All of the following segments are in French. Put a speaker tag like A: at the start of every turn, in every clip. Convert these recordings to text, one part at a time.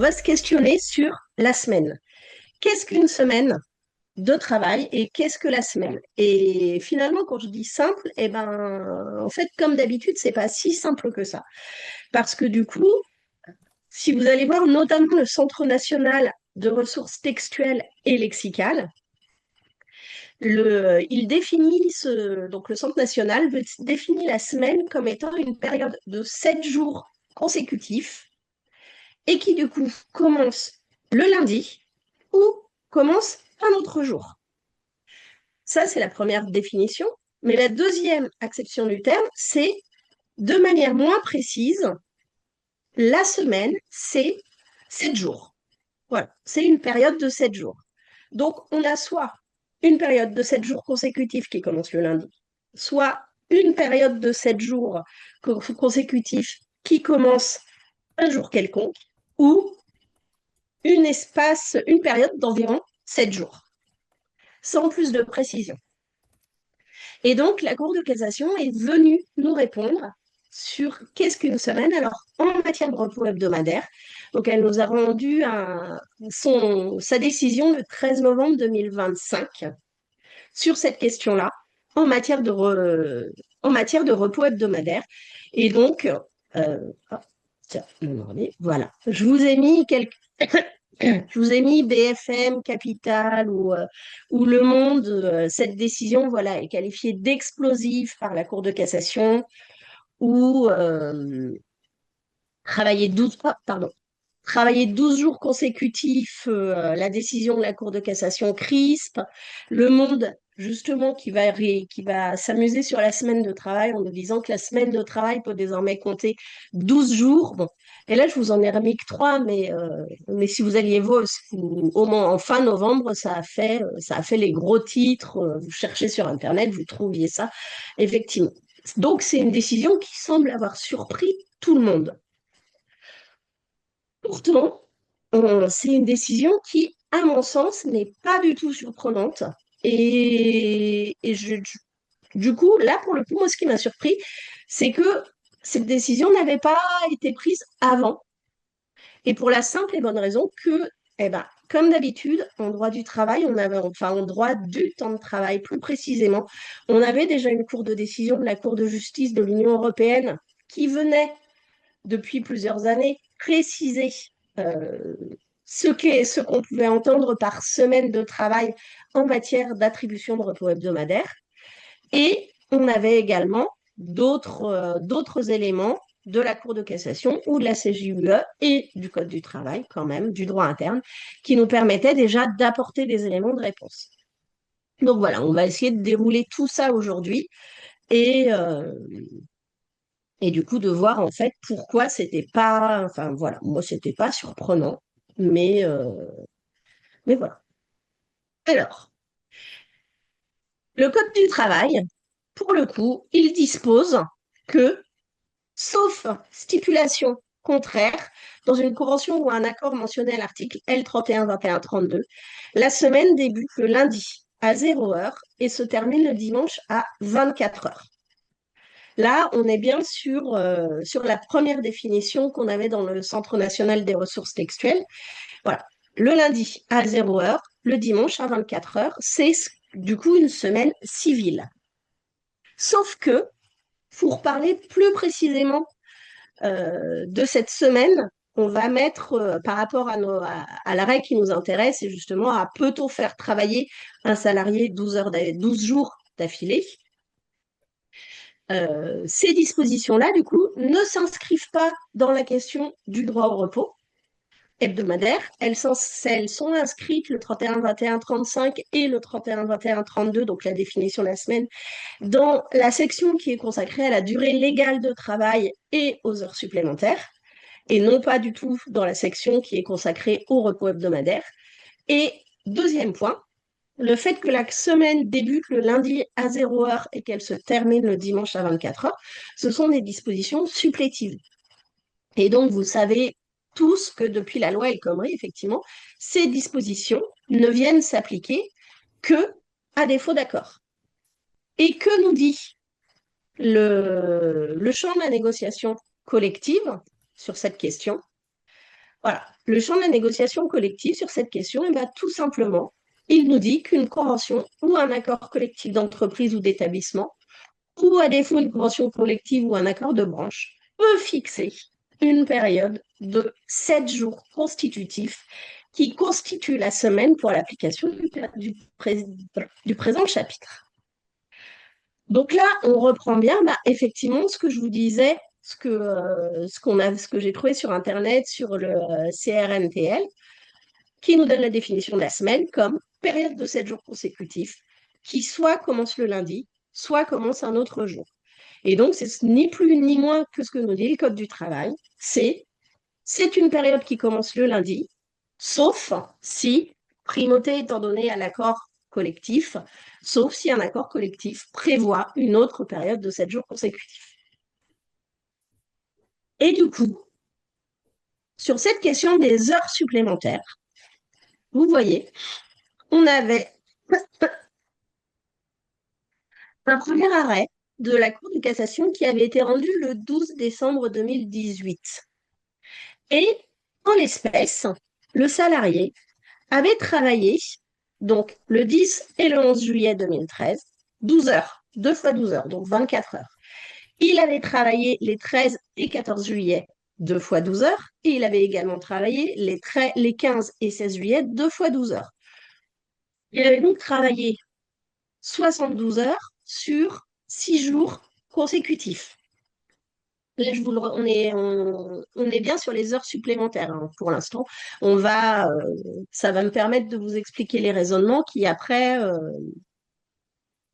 A: va se questionner sur la semaine. Qu'est-ce qu'une semaine de travail et qu'est-ce que la semaine? Et finalement, quand je dis simple, en fait, comme d'habitude, c'est pas si simple que ça. Parce que du coup, si vous allez voir notamment le Centre national de ressources textuelles et lexicales, il définit donc le Centre national définit la semaine comme étant une période de 7 jours consécutifs et qui du coup commence le lundi ou commence un autre jour. Ça, c'est la première définition. Mais la deuxième acception du terme, c'est de manière moins précise, la semaine, c'est 7 jours. Voilà, c'est une période de 7 jours. Donc, on a soit une période de 7 jours consécutifs qui commence le lundi, soit une période de 7 jours consécutifs qui commence un jour quelconque, ou une période d'environ 7 jours, sans plus de précision. Et donc, la Cour de cassation est venue nous répondre sur qu'est-ce qu'une semaine. Alors, en matière de repos hebdomadaire, donc elle nous a rendu sa décision le 13 novembre 2025 sur cette question-là en matière en matière de repos hebdomadaire. Et donc, oh, tiens, voilà, je vous ai mis quelques je vous ai mis BFM, Capital ou Le Monde. Cette décision, voilà, est qualifiée d'explosive par la Cour de cassation ou travailler 12, oh, pardon, travailler 12 jours consécutifs, la décision de la Cour de cassation crispe. Le Monde, justement, qui va s'amuser sur la semaine de travail en nous disant que la semaine de travail peut désormais compter 12 jours. Bon. Et là, je vous en ai remis que 3, mais si vous alliez voir, au moins en fin novembre, ça a fait les gros titres. Vous cherchez sur Internet, vous trouviez ça, effectivement. Donc, c'est une décision qui semble avoir surpris tout le monde. Pourtant, c'est une décision qui, à mon sens, n'est pas du tout surprenante. Du coup, là, pour le coup, moi, ce qui m'a surpris, c'est que cette décision n'avait pas été prise avant. Et pour la simple et bonne raison que, comme d'habitude, en droit du travail, en droit du temps de travail plus précisément, on avait déjà une cour de décision de la Cour de justice de l'Union européenne qui venait depuis plusieurs années préciser euh, ce qu'on pouvait entendre par semaine de travail en matière d'attribution de repos hebdomadaire. Et on avait également d'autres éléments de la Cour de cassation ou de la CJUE et du Code du travail, quand même, du droit interne, qui nous permettaient déjà d'apporter des éléments de réponse. Donc voilà, on va essayer de dérouler tout ça aujourd'hui et, euh, et du coup de voir en fait pourquoi c'était pas, enfin voilà, moi c'était pas surprenant, mais, euh, mais voilà. Alors, le Code du travail, pour le coup, il dispose que sauf stipulation contraire, dans une convention ou un accord mentionné à l'article L312132, la semaine débute le lundi à 0 heure et se termine le dimanche à 24 heures. Là, on est bien sur la première définition qu'on avait dans le Centre national des ressources textuelles. Voilà. Le lundi à 0 heure, le dimanche à 24 heures, c'est du coup une semaine civile. Sauf que, pour parler plus précisément de cette semaine, on va mettre par rapport à la règle qui nous intéresse, et justement à peut-on faire travailler un salarié 12 jours d'affilée. Ces dispositions-là, du coup, ne s'inscrivent pas dans la question du droit au repos hebdomadaire. Elles sont inscrites le 31-21-35 et le 31-21-32, donc la définition de la semaine, dans la section qui est consacrée à la durée légale de travail et aux heures supplémentaires, et non pas du tout dans la section qui est consacrée au repos hebdomadaire. Et deuxième point, le fait que la semaine débute le lundi à 0 heure et qu'elle se termine le dimanche à 24 heures, ce sont des dispositions supplétives. Et donc, vous savez tous que depuis la loi El Khomri, effectivement, ces dispositions ne viennent s'appliquer que à défaut d'accord. Et que nous dit le champ de la négociation collective sur cette question? Voilà. le champ de la négociation collective sur cette question, eh ben, tout simplement, il nous dit qu'une convention ou un accord collectif d'entreprise ou d'établissement, ou à défaut une convention collective ou un accord de branche, peut fixer une période de 7 jours constitutifs qui constitue la semaine pour l'application du présent chapitre. Donc là, on reprend bien, bah, effectivement, ce que je vous disais, ce que j'ai trouvé sur Internet, sur le CRNTL, qui nous donne la définition de la semaine comme période de 7 jours consécutifs, qui soit commence le lundi, soit commence un autre jour. Et donc, c'est ni plus ni moins que ce que nous dit le Code du travail, c'est une période qui commence le lundi, sauf si, primauté étant donnée à l'accord collectif, sauf si un accord collectif prévoit une autre période de 7 jours consécutifs. Et du coup, sur cette question des heures supplémentaires, vous voyez, on avait un premier arrêt de la Cour de cassation qui avait été rendu le 12 décembre 2018. Et en l'espèce, le salarié avait travaillé, donc le 10 et le 11 juillet 2013, 12 heures, 2 fois 12 heures, donc 24 heures. Il avait travaillé les 13 et 14 juillet, 2 fois 12 heures, et il avait également travaillé les 15 et 16 juillet, 2 fois 12 heures. Il avait donc travaillé 72 heures sur 6 jours consécutifs. Là, on est bien sur les heures supplémentaires hein, pour l'instant. Ça va me permettre de vous expliquer les raisonnements qui après,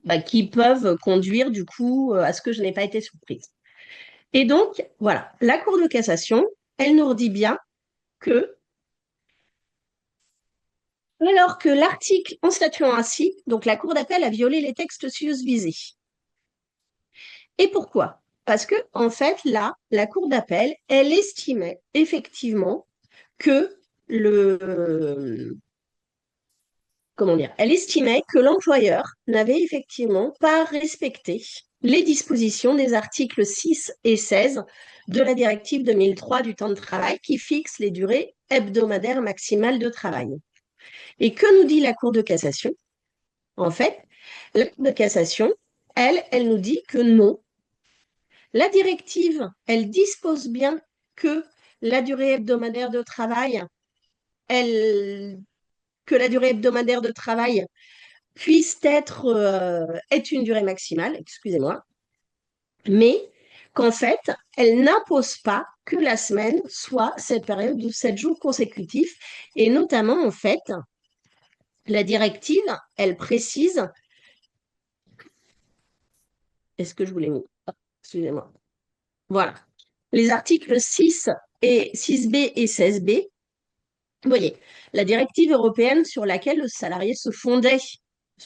A: bah, qui peuvent conduire du coup à ce que je n'ai pas été surprise. Et donc, voilà, la Cour de cassation, elle nous redit bien que, alors que l'article en statuant ainsi, donc la Cour d'appel a violé les textes susvisés. Et pourquoi? Parce que, en fait, là, la Cour d'appel, elle estimait effectivement que comment dire, elle estimait que l'employeur n'avait effectivement pas respecté les dispositions des articles 6 et 16 de la directive 2003 du temps de travail qui fixe les durées hebdomadaires maximales de travail. Et que nous dit la Cour de cassation? En fait, la Cour de cassation, elle nous dit que non. La directive, elle dispose bien que la durée hebdomadaire de travail, que la durée hebdomadaire de travail est une durée maximale, excusez-moi, mais qu'en fait, elle n'impose pas que la semaine soit cette période de 7 jours consécutifs. Et notamment, en fait, la directive, elle précise, est-ce que je vous l'ai mis? Excusez-moi. Voilà. Les articles 6 et 6b et 16b, vous voyez, la directive européenne sur laquelle le salarié se fondait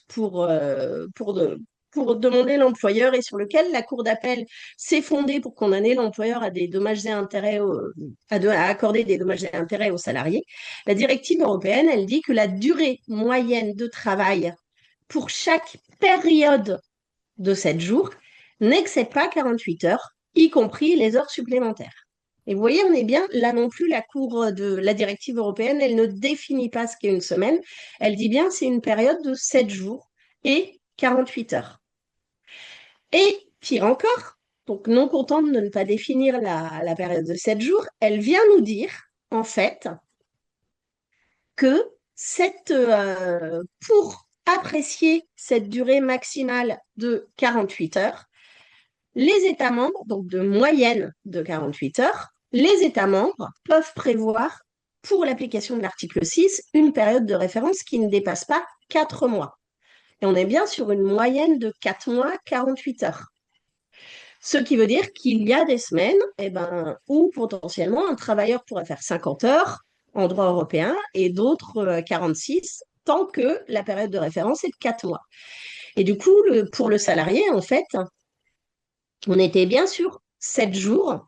A: pour, euh, pour, de- pour demander l'employeur et sur lequel la Cour d'appel s'est fondée pour condamner l'employeur à des dommages et intérêts, à accorder des dommages et intérêts aux salariés. La directive européenne, elle dit que la durée moyenne de travail pour chaque période de 7 jours n'excède pas 48 heures, y compris les heures supplémentaires. Et vous voyez, on est bien là non plus, la Cour de la directive européenne, elle ne définit pas ce qu'est une semaine. Elle dit bien c'est une période de 7 jours et 48 heures. Et pire encore, donc non contente de ne pas définir la période de 7 jours, elle vient nous dire, en fait, que pour apprécier cette durée maximale de 48 heures, les États membres, donc de moyenne de 48 heures, les États membres peuvent prévoir pour l'application de l'article 6 une période de référence qui ne dépasse pas 4 mois. Et on est bien sur une moyenne de 4 mois, 48 heures. Ce qui veut dire qu'il y a des semaines où potentiellement un travailleur pourrait faire 50 heures en droit européen et d'autres 46 tant que la période de référence est de 4 mois. Et du coup, pour le salarié, en fait, on était bien sûr 7 jours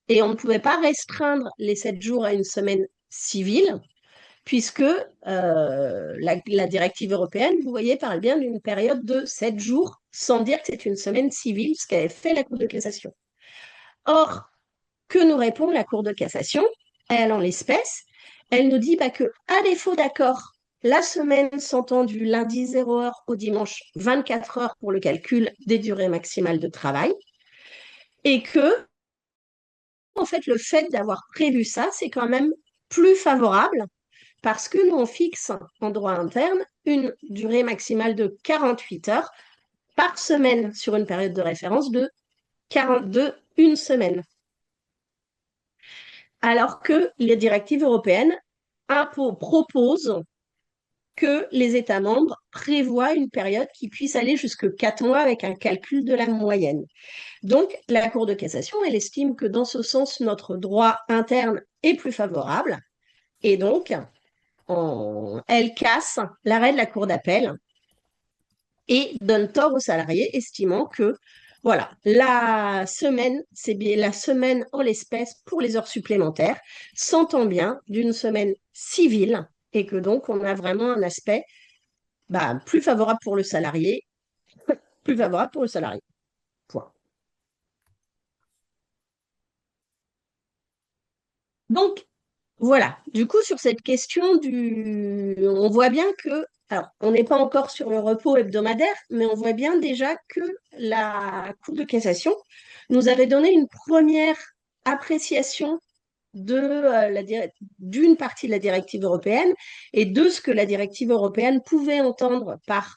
A: et on ne pouvait pas restreindre les 7 jours à une semaine civile, puisque la directive européenne, vous voyez, parle bien d'une période de 7 jours, sans dire que c'est une semaine civile, ce qu'avait fait la Cour de cassation. Or, que nous répond la Cour de cassation? Elle, en l'espèce, elle nous dit bah, que, à défaut d'accord, la semaine s'entend du lundi 0 heure au dimanche 24 heures pour le calcul des durées maximales de travail, et que, en fait, le fait d'avoir prévu ça, c'est quand même plus favorable parce que nous, on fixe en droit interne une durée maximale de 48 heures par semaine sur une période de référence de 42, une semaine. Alors que les directives européennes proposent que les États membres prévoient une période qui puisse aller jusque 4 mois avec un calcul de la moyenne. Donc, la Cour de cassation, elle estime que dans ce sens, notre droit interne est plus favorable et donc, elle casse l'arrêt de la Cour d'appel et donne tort aux salariés, estimant que voilà, la semaine, c'est bien la semaine en l'espèce pour les heures supplémentaires, s'entend bien d'une semaine civile et que donc on a vraiment un aspect bah, plus favorable pour le salarié, plus favorable pour le salarié. Point. Donc, voilà. Du coup, sur cette question on voit bien que, alors, on n'est pas encore sur le repos hebdomadaire, mais on voit bien déjà que la Cour de cassation nous avait donné une première appréciation d'une partie de la directive européenne et de ce que la directive européenne pouvait entendre par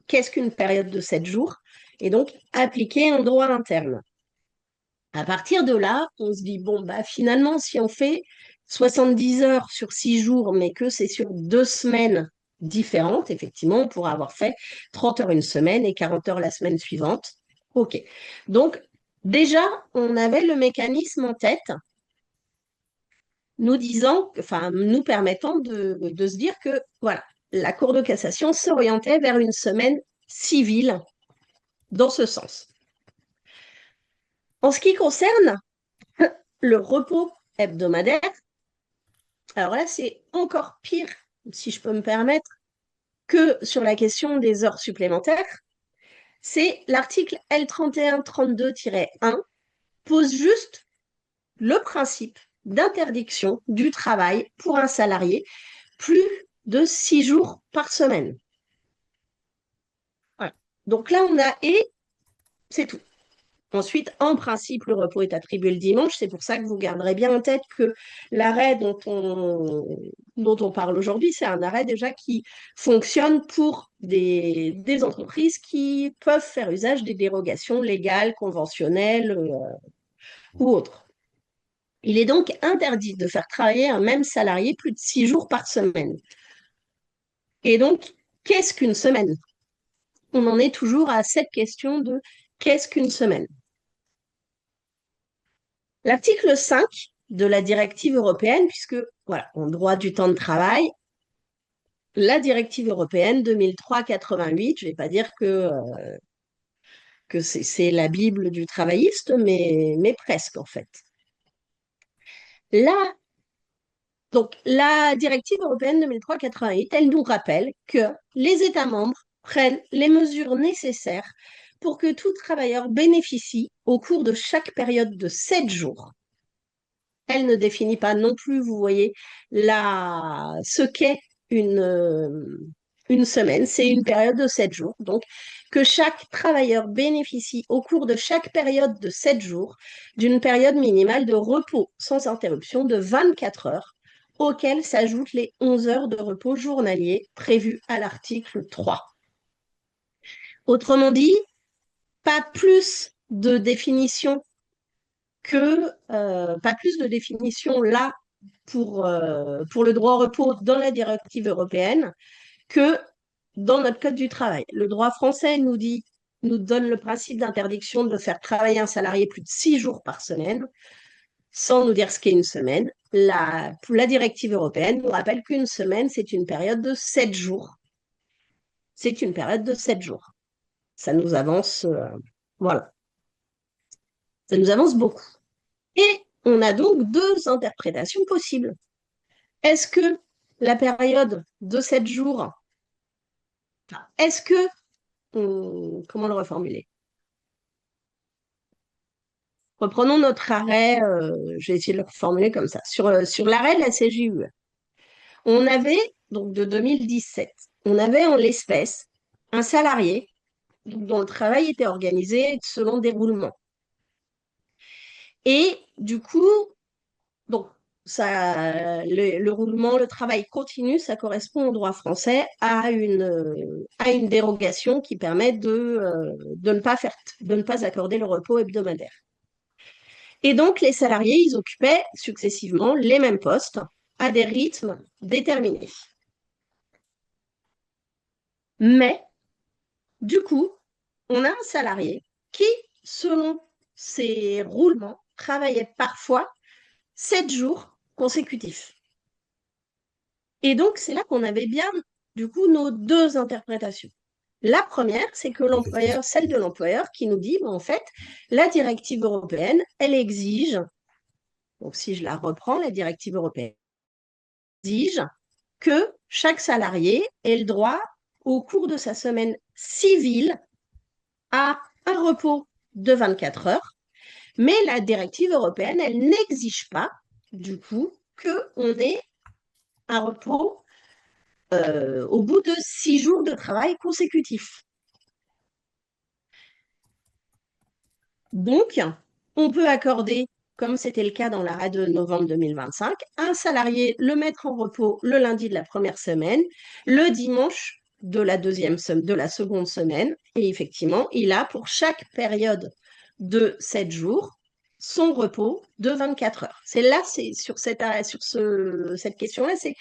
A: qu'est-ce qu'une période de 7 jours, et donc appliquer un droit interne. À partir de là, on se dit, bon, bah, finalement, si on fait 70 heures sur 6 jours, mais que c'est sur 2 semaines différentes, effectivement, on pourra avoir fait 30 heures une semaine et 40 heures la semaine suivante. OK. Donc, déjà, on avait le mécanisme en tête, nous disant, enfin, nous permettant de se dire que, voilà, la Cour de cassation s'orientait vers une semaine civile dans ce sens. En ce qui concerne le repos hebdomadaire, alors là, c'est encore pire, si je peux me permettre, que sur la question des heures supplémentaires. C'est l'article L3132-1 pose juste le principe d'interdiction du travail pour un salarié plus de 6 jours par semaine. Voilà. Donc là, on a et c'est tout. Ensuite, en principe, le repos est attribué le dimanche. C'est pour ça que vous garderez bien en tête que l'arrêt dont on parle aujourd'hui, c'est un arrêt déjà qui fonctionne pour des entreprises qui peuvent faire usage des dérogations légales, conventionnelles ou autres. Il est donc interdit de faire travailler un même salarié plus de 6 jours par semaine. Et donc, qu'est-ce qu'une semaine? On en est toujours à cette question de qu'est-ce qu'une semaine? L'article 5 de la directive européenne, puisque, voilà, en droit du temps de travail, la directive européenne 2003-88, je ne vais pas dire que c'est la Bible du travailliste, mais presque en fait. Là, donc, la directive européenne 2003-88, elle nous rappelle que les États membres prennent les mesures nécessaires pour que tout travailleur bénéficie au cours de chaque période de 7 jours. Elle ne définit pas non plus, vous voyez, ce qu'est une semaine. C'est une période de 7 jours. Donc, que chaque travailleur bénéficie au cours de chaque période de 7 jours d'une période minimale de repos sans interruption de 24 heures, auxquelles s'ajoutent les 11 heures de repos journalier prévues à l'article 3. Autrement dit, pas plus de définition pas plus de définition là pour le droit au repos dans la directive européenne que dans notre Code du travail. Le droit français nous donne le principe d'interdiction de faire travailler un salarié plus de 6 jours par semaine, sans nous dire ce qu'est une semaine. La directive européenne nous rappelle qu'une semaine, c'est une période de 7 jours. C'est une période de 7 jours. Ça nous avance, voilà. Ça nous avance beaucoup. Et on a donc deux interprétations possibles. Est-ce que la période de 7 jours, est-ce que, comment le reformuler? Reprenons notre arrêt, je vais essayer de le reformuler comme ça. Sur l'arrêt de la CJUE, On avait, donc de 2017, on avait en l'espèce un salarié dont le travail était organisé selon des roulements. Et du coup, donc, le roulement, le travail continu, ça correspond au droit français à une dérogation qui permet de ne pas de ne pas accorder le repos hebdomadaire. Et donc, les salariés, ils occupaient successivement les mêmes postes à des rythmes déterminés. Mais, du coup, on a un salarié qui, selon ses roulements, travaillait parfois 7 jours consécutifs. Et donc, c'est là qu'on avait bien, du coup, nos deux interprétations. La première, c'est que l'employeur, celle de l'employeur, qui nous dit, en fait, la directive européenne, elle exige, donc si je la reprends, la directive européenne exige que chaque salarié ait le droit, au cours de sa semaine civile, à un repos de 24 heures. Mais la directive européenne, elle n'exige pas, du coup, qu'on ait un repos au bout de 6 jours de travail consécutifs. Donc, on peut accorder, comme c'était le cas dans l'arrêt de novembre 2025, un salarié le mettre en repos le lundi de la première semaine, le dimanche de de la seconde semaine, et effectivement, il a pour chaque période de 7 jours son repos de 24 heures. C'est là, c'est sur cette question-là, c'est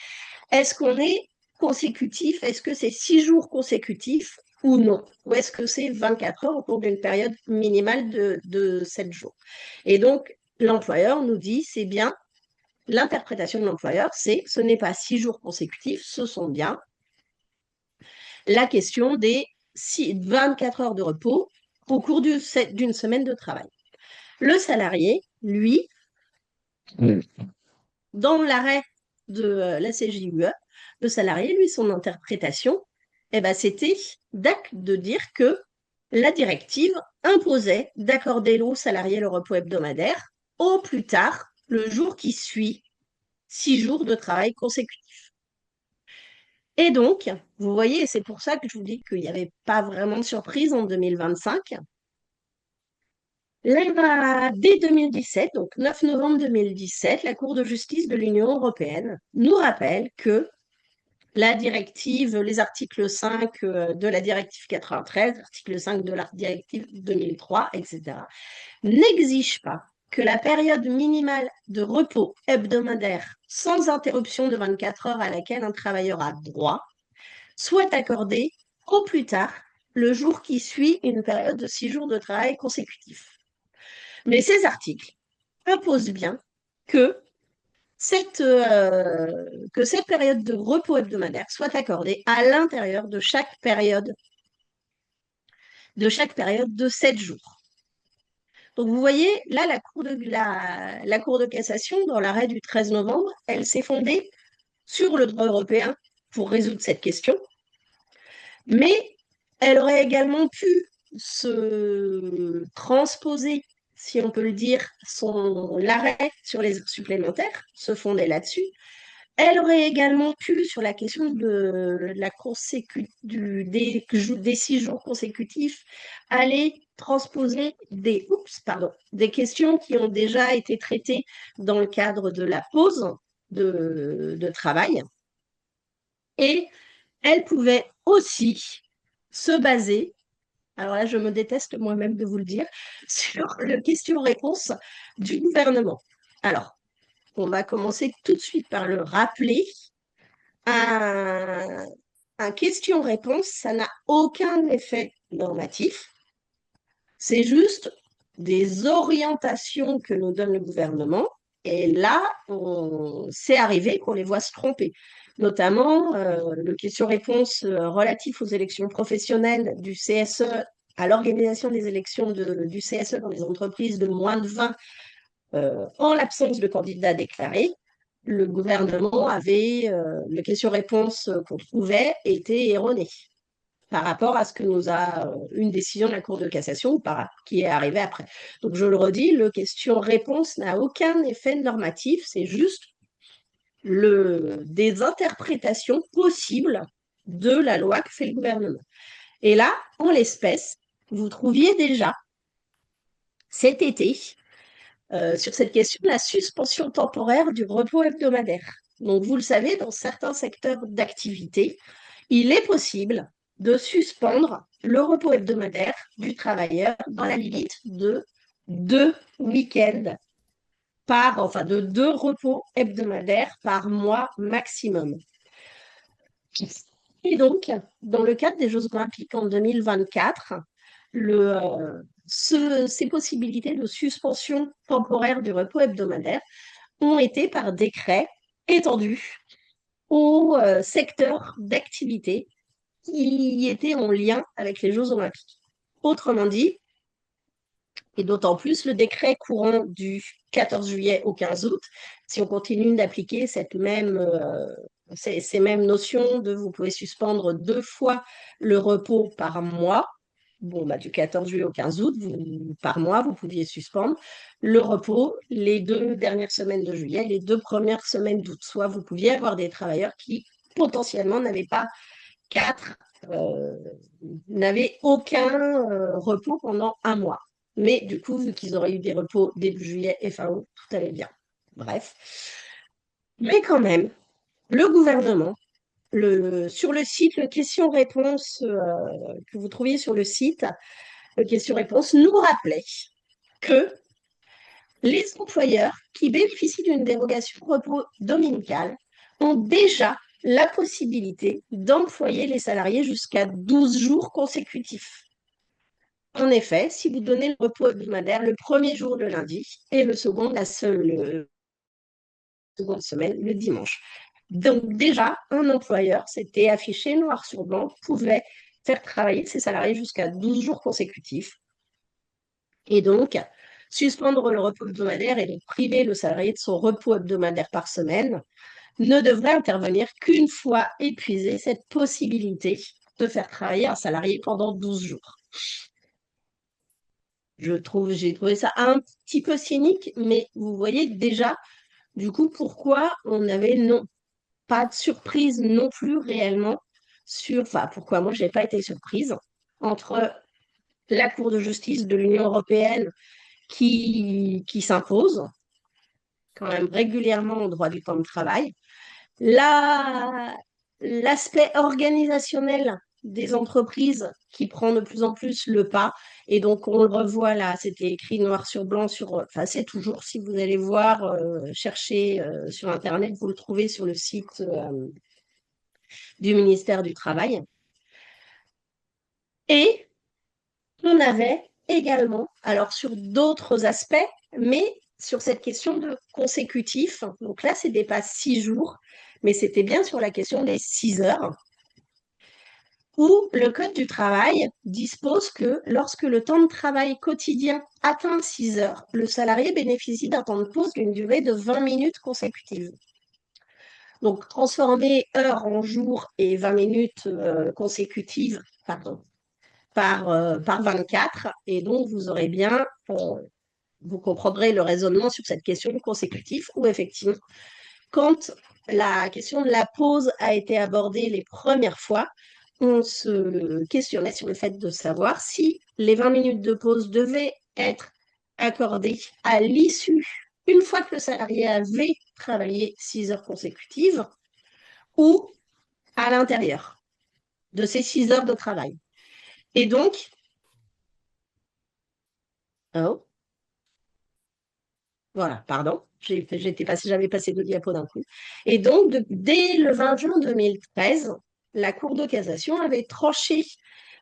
A: est-ce qu'on est consécutif? Est-ce que c'est 6 jours consécutifs ou non? Ou est-ce que c'est 24 heures au cours d'une période minimale de 7 jours? Et donc, l'employeur nous dit, c'est bien, l'interprétation de l'employeur, c'est ce n'est pas 6 jours consécutifs, ce sont bien la question des 24 heures de repos au cours d'une semaine de travail. Le salarié, lui, dans l'arrêt de la CJUE, le salarié, lui, son interprétation, eh ben, c'était de dire que la directive imposait d'accorder au salarié le repos hebdomadaire au plus tard le jour qui suit 6 jours de travail consécutifs. Et donc, vous voyez, c'est pour ça que je vous dis qu'il n'y avait pas vraiment de surprise en 2025. Là, dès 2017, donc 9 novembre 2017, la Cour de justice de l'Union européenne nous rappelle que la directive, les articles 5 de la directive 93, article 5 de la directive 2003, etc., n'exigent pas que la période minimale de repos hebdomadaire sans interruption de 24 heures à laquelle un travailleur a droit soit accordée au plus tard le jour qui suit une période de 6 jours de travail consécutifs. Mais ces articles imposent bien que que cette période de repos hebdomadaire soit accordée à l'intérieur de chaque période de 7 jours. Donc vous voyez, là, la Cour de cassation, dans l'arrêt du 13 novembre, elle s'est fondée sur le droit européen pour résoudre cette question, mais elle aurait également pu se transposer, si on peut le dire, l'arrêt sur les heures supplémentaires, se fonder là-dessus. Elle aurait également pu, sur la question de la des 6 jours consécutifs, aller transposer des questions qui ont déjà été traitées dans le cadre de la pause de travail. Et elle pouvait aussi se baser, alors là je me déteste moi-même de vous le dire, sur le question-réponse du gouvernement. Alors, on va commencer tout de suite par le rappeler. Un question-réponse, ça n'a aucun effet normatif. C'est juste des orientations que nous donne le gouvernement. Et là, c'est arrivé qu'on les voit se tromper. Notamment, le question-réponse relatif aux élections professionnelles du CSE, à l'organisation des élections du CSE dans les entreprises de moins de 20, en l'absence de candidats déclarés, le gouvernement le question-réponse qu'on trouvait était erroné par rapport à ce que nous a une décision de la Cour de cassation qui est arrivée après. Donc je le redis, le question-réponse n'a aucun effet normatif, c'est juste des interprétations possibles de la loi que fait le gouvernement. Et là, en l'espèce, vous trouviez déjà cet été, sur cette question, la suspension temporaire du repos hebdomadaire. Donc, vous le savez, dans certains secteurs d'activité, il est possible de suspendre le repos hebdomadaire du travailleur dans la limite de 2 week-ends enfin de 2 repos hebdomadaires par mois maximum. Et donc, dans le cadre des Jeux Olympiques en 2024, ces possibilités de suspension temporaire du repos hebdomadaire ont été par décret étendues aux secteurs d'activité qui étaient en lien avec les Jeux Olympiques. Autrement dit, et d'autant plus le décret courant du 14 juillet au 15 août, si on continue d'appliquer ces mêmes notions de vous pouvez suspendre 2 fois le repos par mois, bon, bah, du 14 juillet au 15 août, par mois, vous pouviez suspendre le repos les 2 dernières semaines de juillet, les 2 premières semaines d'août. Soit vous pouviez avoir des travailleurs qui potentiellement n'avaient pas quatre, euh, n'avaient aucun repos pendant un mois. Mais du coup, vu qu'ils auraient eu des repos début juillet et fin août, tout allait bien. Bref. Mais quand même, le gouvernement, sur le site, le question-réponse que vous trouviez sur le site, le question-réponse nous rappelait que les employeurs qui bénéficient d'une dérogation repos dominical ont déjà la possibilité d'employer les salariés jusqu'à 12 jours consécutifs. En effet, si vous donnez le repos hebdomadaire le premier jour le lundi et le second la seule seconde semaine le dimanche. Donc déjà, un employeur, c'était affiché noir sur blanc, pouvait faire travailler ses salariés jusqu'à 12 jours consécutifs. Et donc, suspendre le repos hebdomadaire et donc priver le salarié de son repos hebdomadaire par semaine ne devrait intervenir qu'une fois épuisée cette possibilité de faire travailler un salarié pendant 12 jours. J'ai trouvé ça un petit peu cynique, mais vous voyez déjà, du coup, pourquoi on n'avait pas de surprise non plus réellement enfin, pourquoi moi, je n'ai pas été surprise entre la Cour de justice de l'Union européenne qui s'impose quand même régulièrement au droit du temps de travail, l'aspect organisationnel des entreprises qui prend de plus en plus le pas. Et donc, on le revoit là, c'était écrit noir sur blanc enfin, c'est toujours, si vous allez voir, chercher sur Internet, vous le trouvez sur le site du ministère du Travail. Et on avait également, alors sur d'autres aspects, mais sur cette question de consécutif, donc là, c'était pas 6 jours, mais c'était bien sur la question des 6 heures, où le Code du travail dispose que lorsque le temps de travail quotidien atteint 6 heures, le salarié bénéficie d'un temps de pause d'une durée de 20 minutes consécutives. Donc, transformer heures en jours et 20 minutes consécutives, pardon, par 24, et donc vous aurez bien, vous comprendrez le raisonnement sur cette question du consécutif, où effectivement, quand la question de la pause a été abordée les premières fois, on se questionnait sur le fait de savoir si les 20 minutes de pause devaient être accordées à l'issue, une fois que le salarié avait travaillé 6 heures consécutives, ou à l'intérieur de ces 6 heures de travail. Et donc, oh, voilà, pardon, j'avais passé 2 diapos d'un coup. Et donc, dès le 20 juin 2013, la Cour de cassation avait tranché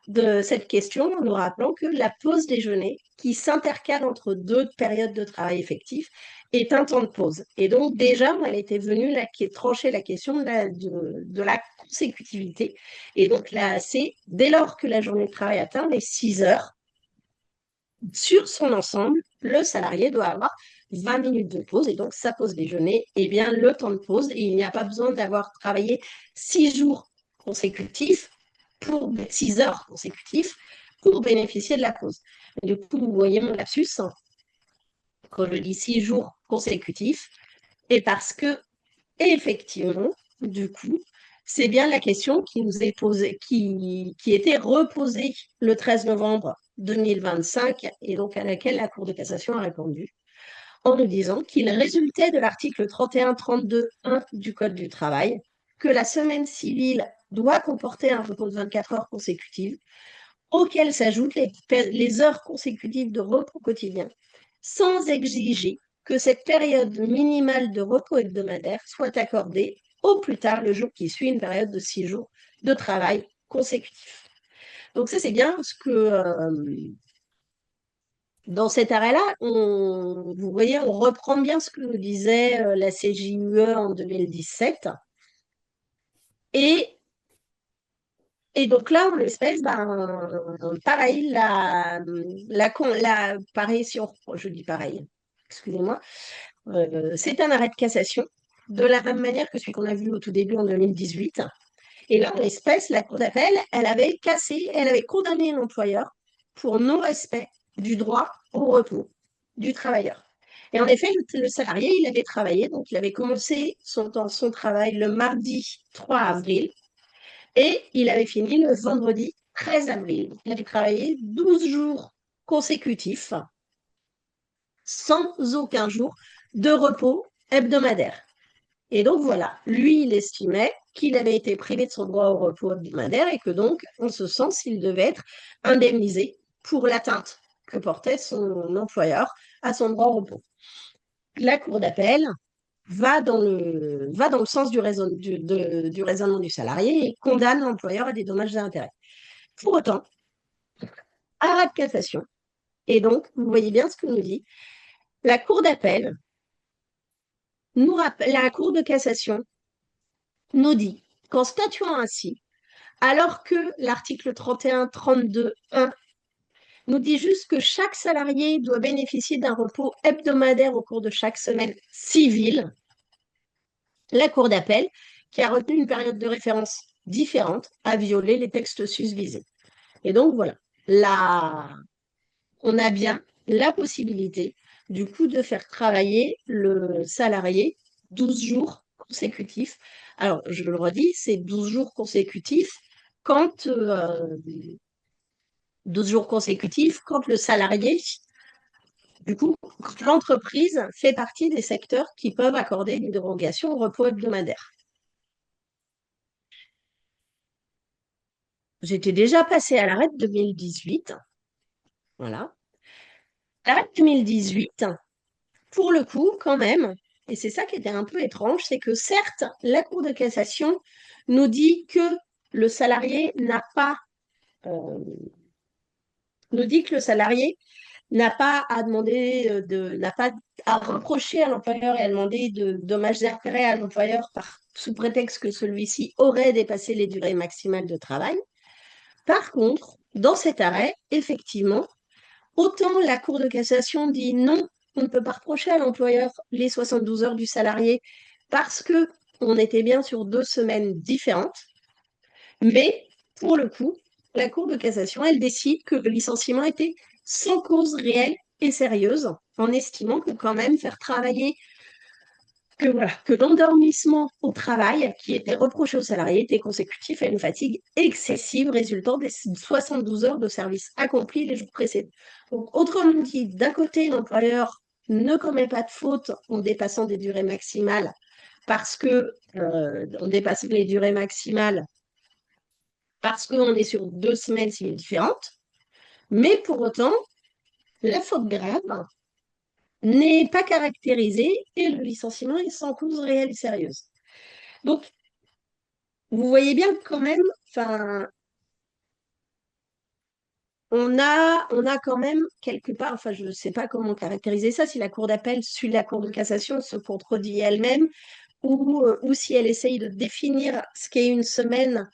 A: de cette question en nous rappelant que la pause déjeuner, qui s'intercale entre 2 périodes de travail effectif, est un temps de pause. Et donc, déjà, elle était venue trancher la question de la consécutivité. Et donc, là, c'est dès lors que la journée de travail atteint les 6 heures, sur son ensemble, le salarié doit avoir 20 minutes de pause et donc sa pause déjeuner est bien le temps de pause et il n'y a pas besoin d'avoir travaillé 6 jours consécutifs 6 heures consécutives pour bénéficier de la pause. Et du coup, vous voyez mon lapsus, hein, quand je dis 6 jours consécutifs, et parce que Et effectivement, du coup, c'est bien la question qui nous est posée, qui était reposée le 13 novembre 2025 et donc à laquelle la Cour de cassation a répondu en nous disant qu'il résultait de l'article 31-32-1 du Code du travail que la semaine civile doit comporter un repos de 24 heures consécutives, auxquelles s'ajoutent les heures consécutives de repos quotidien, sans exiger que cette période minimale de repos hebdomadaire soit accordée au plus tard le jour qui suit une période de 6 jours de travail consécutif. Donc ça, c'est bien parce que dans cet arrêt-là, vous voyez, on reprend bien ce que nous disait la CJUE en 2017. Et, et donc là, en l'espèce, pareil, pareil, je dis pareil, excusez-moi, c'est un arrêt de cassation, de la même manière que celui qu'on a vu au tout début en 2018. Et là, en l'espèce, la Cour d'appel, elle avait condamné l'employeur pour non-respect du droit au repos du travailleur. Et en effet, le salarié, il avait travaillé, donc il avait commencé son travail le mardi 3 avril et il avait fini le vendredi 13 avril. Il avait travaillé 12 jours consécutifs sans aucun jour de repos hebdomadaire. Et donc voilà, lui, il estimait qu'il avait été privé de son droit au repos hebdomadaire et que donc, en ce sens, il devait être indemnisé pour l'atteinte que portait son employeur à son droit au repos. La Cour d'appel va dans le sens du raisonnement du salarié et condamne l'employeur à des dommages et intérêts. Pour autant, arrêt de cassation. Et donc, vous voyez bien ce que nous dit la Cour d'appel, la Cour de cassation nous dit qu'en statuant ainsi, alors que l'article 31-32-1 nous dit juste que chaque salarié doit bénéficier d'un repos hebdomadaire au cours de chaque semaine civile, la Cour d'appel, qui a retenu une période de référence différente, a violé les textes susvisés. Et donc voilà, là, on a bien la possibilité, du coup, de faire travailler le salarié 12 jours consécutifs. Alors, je le redis, c'est 12 jours consécutifs quand 12 jours consécutifs quand le salarié, du coup, quand l'entreprise fait partie des secteurs qui peuvent accorder une dérogation au repos hebdomadaire. J'étais déjà passée à l'arrêt de 2018. Voilà. L'arrêt de 2018, pour le coup, quand même, et c'est ça qui était un peu étrange, c'est que certes, la Cour de cassation nous dit que le salarié n'a pas, euh, nous dit que le salarié n'a pas à demander n'a pas à reprocher à l'employeur et à demander de dommages et intérêts à l'employeur sous prétexte que celui-ci aurait dépassé les durées maximales de travail. Par contre, dans cet arrêt, effectivement, autant la Cour de cassation dit non, on ne peut pas reprocher à l'employeur les 72 heures du salarié parce que on était bien sur 2 semaines différentes, mais pour le coup, la Cour de cassation, elle décide que le licenciement était sans cause réelle et sérieuse, en estimant que quand même faire travailler, que l'endormissement au travail qui était reproché aux salariés était consécutif à une fatigue excessive résultant des 72 heures de service accomplis les jours précédents. Donc, autrement dit, d'un côté, l'employeur ne commet pas de faute en dépassant des durées maximales parce que on dépasse les durées maximales parce qu'on est sur 2 semaines différentes, mais pour autant, la faute grave n'est pas caractérisée et le licenciement est sans cause réelle et sérieuse. Donc, vous voyez bien que quand même, enfin, on a quand même quelque part, enfin, je ne sais pas comment caractériser ça, si la Cour d'appel suit la Cour de cassation, se contredit elle-même, ou si elle essaye de définir ce qu'est une semaine,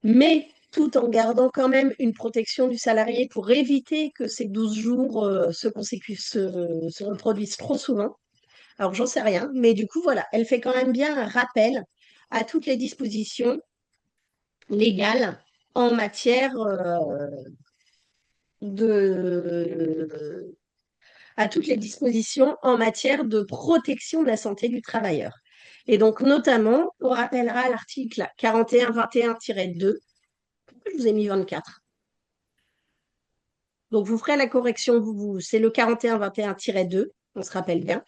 A: mais tout en gardant quand même une protection du salarié pour éviter que ces 12 jours se reproduisent trop souvent. Alors, j'en sais rien, mais du coup, voilà, elle fait quand même bien un rappel à toutes les dispositions légales en matière à toutes les dispositions en matière de protection de la santé du travailleur. Et donc, notamment, on rappellera l'article 41-21-2. Pourquoi je vous ai mis 24? Donc, vous ferez la correction, c'est le 41-21-2, on se rappelle bien,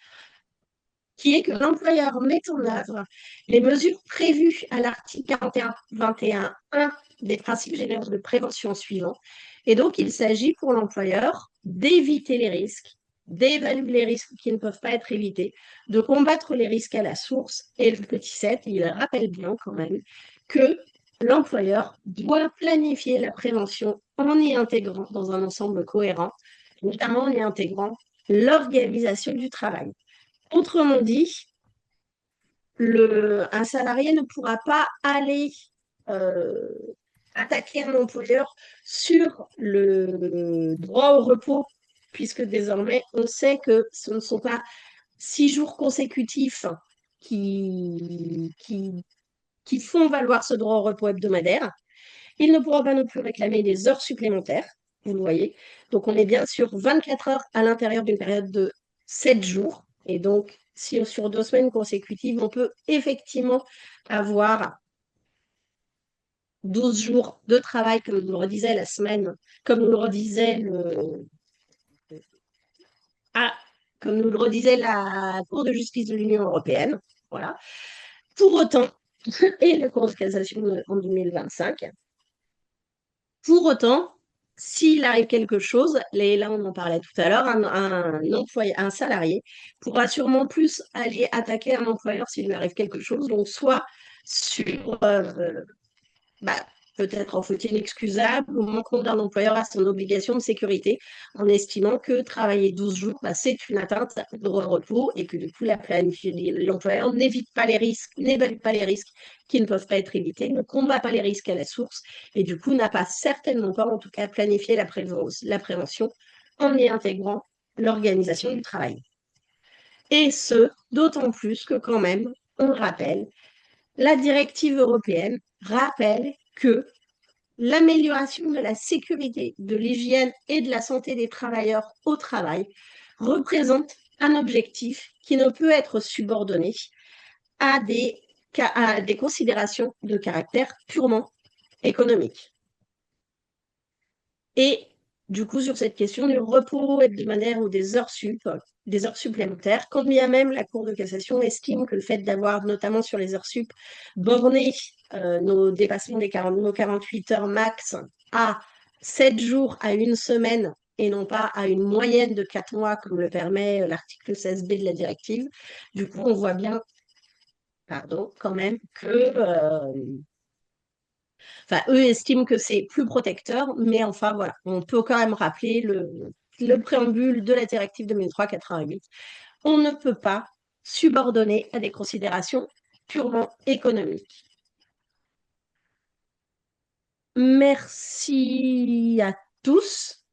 A: qui est que l'employeur met en œuvre les mesures prévues à l'article 41-21-1 des principes généraux de prévention suivants. Et donc, il s'agit pour l'employeur d'éviter les risques, d'évaluer les risques qui ne peuvent pas être évités, de combattre les risques à la source. Et le petit 7, il rappelle bien quand même que l'employeur doit planifier la prévention en y intégrant dans un ensemble cohérent, notamment en y intégrant l'organisation du travail. Autrement dit, un salarié ne pourra pas aller euh, attaquer un employeur sur le droit au repos, puisque désormais, on sait que ce ne sont pas 6 jours consécutifs qui font valoir ce droit au repos hebdomadaire. Il ne pourra pas non plus réclamer des heures supplémentaires, vous le voyez. Donc, on est bien sur 24 heures à l'intérieur d'une période de 7 jours. Et donc, si sur 2 semaines consécutives, on peut effectivement avoir 12 jours de travail, comme nous le redisait la semaine, comme nous le redisait ah, comme nous le redisait la Cour de justice de l'Union européenne. Voilà. Pour autant, et la Cour de cassation en 2025, pour autant, s'il arrive quelque chose, et là on en parlait tout à l'heure, un salarié pourra sûrement plus aller attaquer un employeur s'il lui arrive quelque chose, donc soit sur bah, peut-être en faute inexcusable ou manquant d'un employeur à son obligation de sécurité, en estimant que travailler 12 jours, bah, c'est une atteinte au repos et que du coup, l'employeur n'évite pas les risques, n'évalue pas les risques qui ne peuvent pas être évités, ne combat pas les risques à la source et du coup n'a pas certainement pas, en tout cas, planifié la prévention en y intégrant l'organisation du travail. Et ce, d'autant plus que quand même, on rappelle, la directive européenne rappelle que l'amélioration de la sécurité, de l'hygiène et de la santé des travailleurs au travail représente un objectif qui ne peut être subordonné à des considérations de caractère purement économique. Et du coup, sur cette question du repos hebdomadaire ou des heures supplémentaires, quand bien même la Cour de cassation estime que le fait d'avoir, notamment sur les heures sup, borné nos dépassements nos 48 heures max à 7 jours à une semaine et non pas à une moyenne de 4 mois, comme le permet l'article 16b de la directive, du coup, on voit bien, pardon, quand même que enfin, eux estiment que c'est plus protecteur, mais enfin, voilà, on peut quand même rappeler le préambule de la directive 2003-88. On ne peut pas subordonner à des considérations purement économiques. Merci à tous.